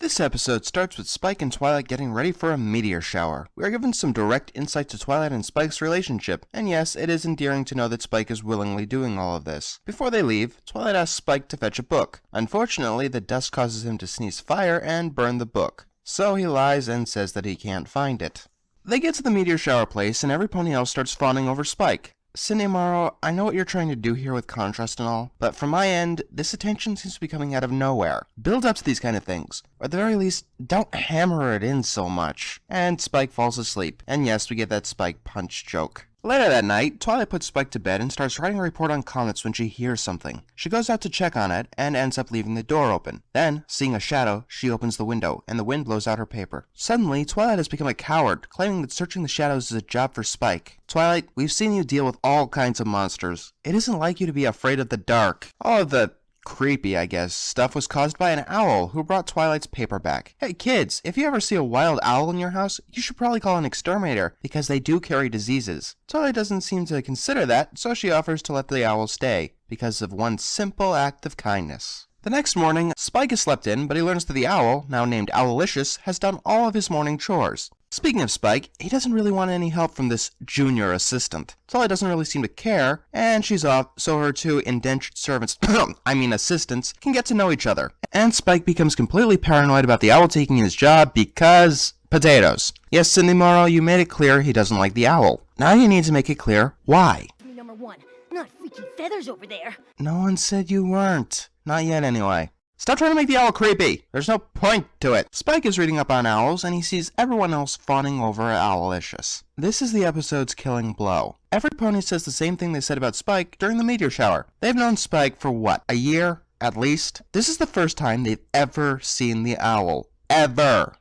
This episode starts with Spike and Twilight getting ready for a meteor shower. We are given some direct insight to Twilight and Spike's relationship, and yes, it is endearing to know that Spike is willingly doing all of this. Before they leave, Twilight asks Spike to fetch a book. Unfortunately, the dust causes him to sneeze fire and burn the book, so he lies and says that he can't find it. They get to the meteor shower place, and every pony else starts fawning over Spike. Cindy Morrow, I know what you're trying to do here with contrast and all, but from my end, this attention seems to be coming out of nowhere. Build up to these kind of things, or at the very least, don't hammer it in so much. And Spike falls asleep, and yes, we get that Spike punch joke. Later that night, Twilight puts Spike to bed and starts writing a report on comets when she hears something. She goes out to check on it, and ends up leaving the door open. Then, seeing a shadow, she opens the window, and the wind blows out her paper. Suddenly, Twilight has become a coward, claiming that searching the shadows is a job for Spike. Twilight, we've seen you deal with all kinds of monsters. It isn't like you to be afraid of the dark. All of the creepy, I guess, stuff was caused by an owl who brought Twilight's paper back. Hey kids, if you ever see a wild owl in your house, you should probably call an exterminator, because they do carry diseases. Twilight doesn't seem to consider that, so she offers to let the owl stay, because of one simple act of kindness. The next morning, Spike has slept in, but he learns that the owl, now named Owlicious, has done all of his morning chores. Speaking of Spike, he doesn't really want any help from this junior assistant. Twilight doesn't really seem to care, and she's off so her two indentured servants, assistants, can get to know each other. And Spike becomes completely paranoid about the owl taking his job because potatoes. Yes, Cindy Morrow, you made it clear he doesn't like the owl. Now you need to make it clear why. Number one, not freaky feathers over there. No one said you weren't. Not yet, anyway. Stop trying to make the owl creepy! There's no point to it! Spike is reading up on owls, and he sees everyone else fawning over Owlicious. This is the episode's killing blow. Every pony says the same thing they said about Spike during the meteor shower. They've known Spike for what, a year? At least? This is the first time they've ever seen the owl. Ever!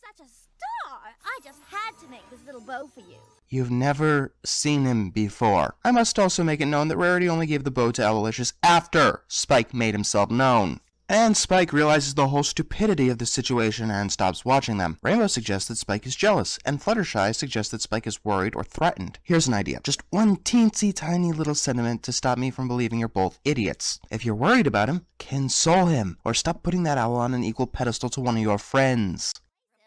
Such a star! I just had to make this little bow for you. You've never seen him before. I must also make it known that Rarity only gave the bow to Owlicious after Spike made himself known. And Spike realizes the whole stupidity of the situation and stops watching them. Rainbow suggests that Spike is jealous, and Fluttershy suggests that Spike is worried or threatened. Here's an idea. Just one teensy tiny little sentiment to stop me from believing you're both idiots. If you're worried about him, console him, or stop putting that owl on an equal pedestal to one of your friends.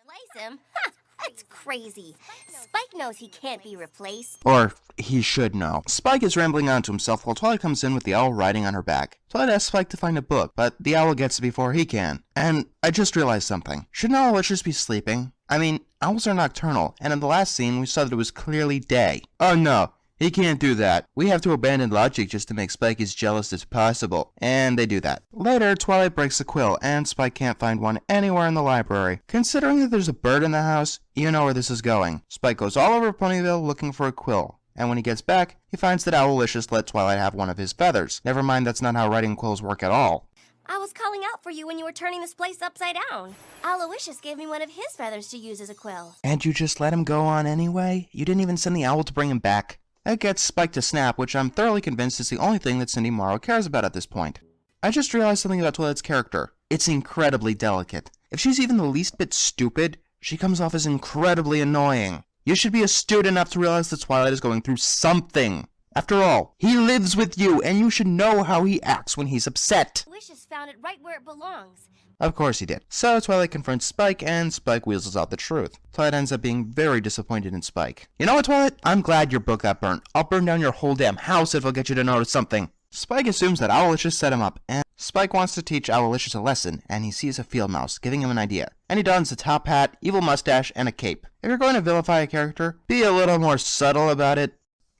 Replace him? Ha! That's crazy. Spike knows he can't be replaced. Or he should know. Spike is rambling on to himself while Twilight comes in with the owl riding on her back. Twilight asks Spike to find a book, but the owl gets it before he can. And I just realized something. Shouldn't Owlicious be sleeping? I mean, owls are nocturnal, and in the last scene we saw that it was clearly day. Oh no, he can't do that. We have to abandon logic just to make Spike as jealous as possible. And they do that. Later, Twilight breaks a quill, and Spike can't find one anywhere in the library. Considering that there's a bird in the house, you know where this is going. Spike goes all over Ponyville looking for a quill. And when he gets back, he finds that Owlicious let Twilight have one of his feathers. Never mind, that's not how writing quills work at all. I was calling out for you when you were turning this place upside down. Owlicious gave me one of his feathers to use as a quill. And you just let him go on anyway? You didn't even send the owl to bring him back? That gets Spike to snap, which I'm thoroughly convinced is the only thing that Cindy Morrow cares about at this point. I just realized something about Twilight's character. It's incredibly delicate. If she's even the least bit stupid, she comes off as incredibly annoying. You should be astute enough to realize that Twilight is going through something. After all, he lives with you, and you should know how he acts when he's upset. Owlicious found it right where it belongs. Of course he did. So Twilight confronts Spike, and Spike weasels out the truth. Twilight ends up being very disappointed in Spike. You know what, Twilight? I'm glad your book got burnt. I'll burn down your whole damn house if I'll get you to notice something. Spike assumes that Owlicious set him up, and Spike wants to teach Owlicious a lesson, and he sees a field mouse, giving him an idea. And he dons a top hat, evil mustache, and a cape. If you're going to vilify a character, be a little more subtle about it.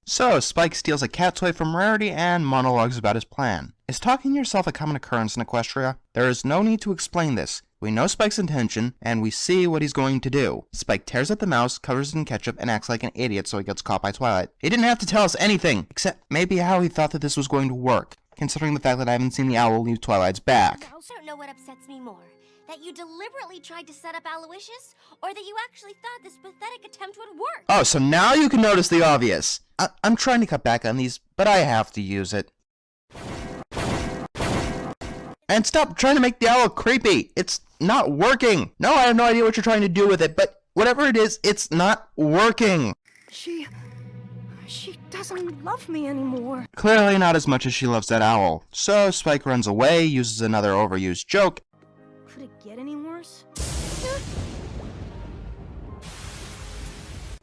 So, Spike steals a cat toy from Rarity and monologues about his plan. Is talking to yourself a common occurrence in Equestria? There is no need to explain this. We know Spike's intention, and we see what he's going to do. Spike tears at the mouse, covers it in ketchup, and acts like an idiot so he gets caught by Twilight. He didn't have to tell us anything, except maybe how he thought that this was going to work, considering the fact that I haven't seen the owl leave Twilight's back. I don't know what upsets me more. That you deliberately tried to set up Owlicious, or that you actually thought this pathetic attempt would work. Oh, so now you can notice the obvious. I'm trying to cut back on these, but I have to use it. And stop trying to make the owl creepy. It's not working. No, I have no idea what you're trying to do with it, but whatever it is, it's not working. She doesn't love me anymore. Clearly not as much as she loves that owl. So Spike runs away, uses another overused joke. Could it get any worse? yours?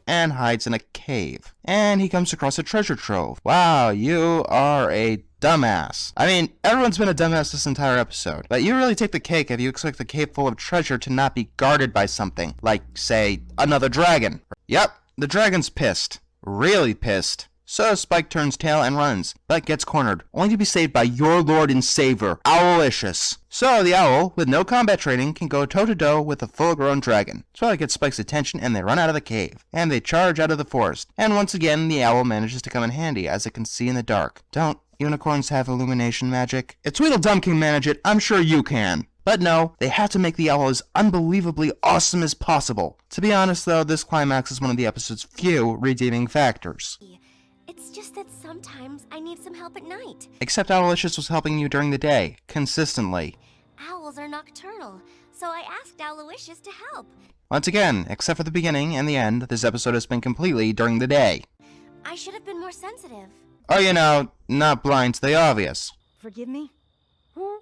And hides in a cave. And he comes across a treasure trove. Wow, you are a dumbass. I mean, everyone's been a dumbass this entire episode, but you really take the cake if you expect the cave full of treasure to not be guarded by something, like, say, another dragon. Yep, the dragon's pissed. Really pissed. So Spike turns tail and runs, but gets cornered, only to be saved by your lord and savior, Owlicious. So the owl, with no combat training, can go toe-to-toe with a full-grown dragon. Twilight gets Spike's attention and they run out of the cave, and they charge out of the forest. And once again, the owl manages to come in handy, as it can see in the dark. Don't unicorns have illumination magic? If Tweedledum can manage it, I'm sure you can. But no, they have to make the owl as unbelievably awesome as possible. To be honest though, this climax is one of the episode's few redeeming factors. It's just that sometimes I need some help at night. Except Owlicious was helping you during the day, consistently. Owls are nocturnal, so I asked Owlicious to help. Once again, except for the beginning and the end, this episode has been completely during the day. I should have been more sensitive. Or, you know, not blind to the obvious. Forgive me? Who?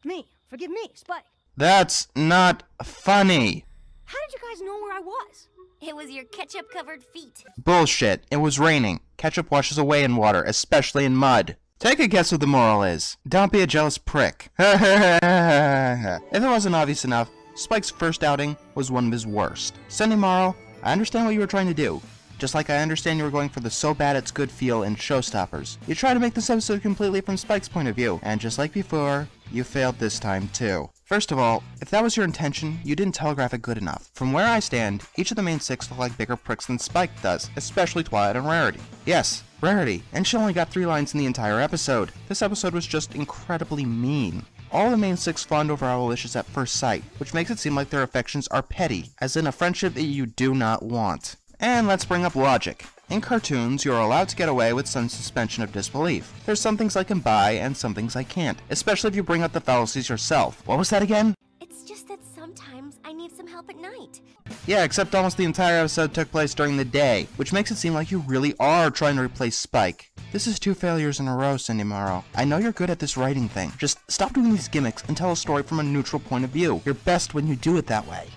Me. Forgive me, Spike. That's not funny. How did you guys know where I was? It was your ketchup-covered feet. Bullshit. It was raining. Ketchup washes away in water, especially in mud. Take a guess what the moral is. Don't be a jealous prick. If it wasn't obvious enough, Spike's first outing was one of his worst. Sending moral, I understand what you were trying to do. Just like I understand you were going for the so bad it's good feel in Showstoppers. You tried to make this episode completely from Spike's point of view, and just like before, you failed this time too. First of all, if that was your intention, you didn't telegraph it good enough. From where I stand, each of the main six look like bigger pricks than Spike does, especially Twilight and Rarity. Yes, Rarity, and she only got 3 lines in the entire episode. This episode was just incredibly mean. All the main six fawned over Owlicious at first sight, which makes it seem like their affections are petty, as in a friendship that you do not want. And let's bring up logic. In cartoons, you're allowed to get away with some suspension of disbelief. There's some things I can buy and some things I can't, especially if you bring up the fallacies yourself. What was that again? It's just that sometimes I need some help at night. Yeah, except almost the entire episode took place during the day, which makes it seem like you really are trying to replace Spike. This is 2 failures in a row, Cindy Morrow. I know you're good at this writing thing. Just stop doing these gimmicks and tell a story from a neutral point of view. You're best when you do it that way.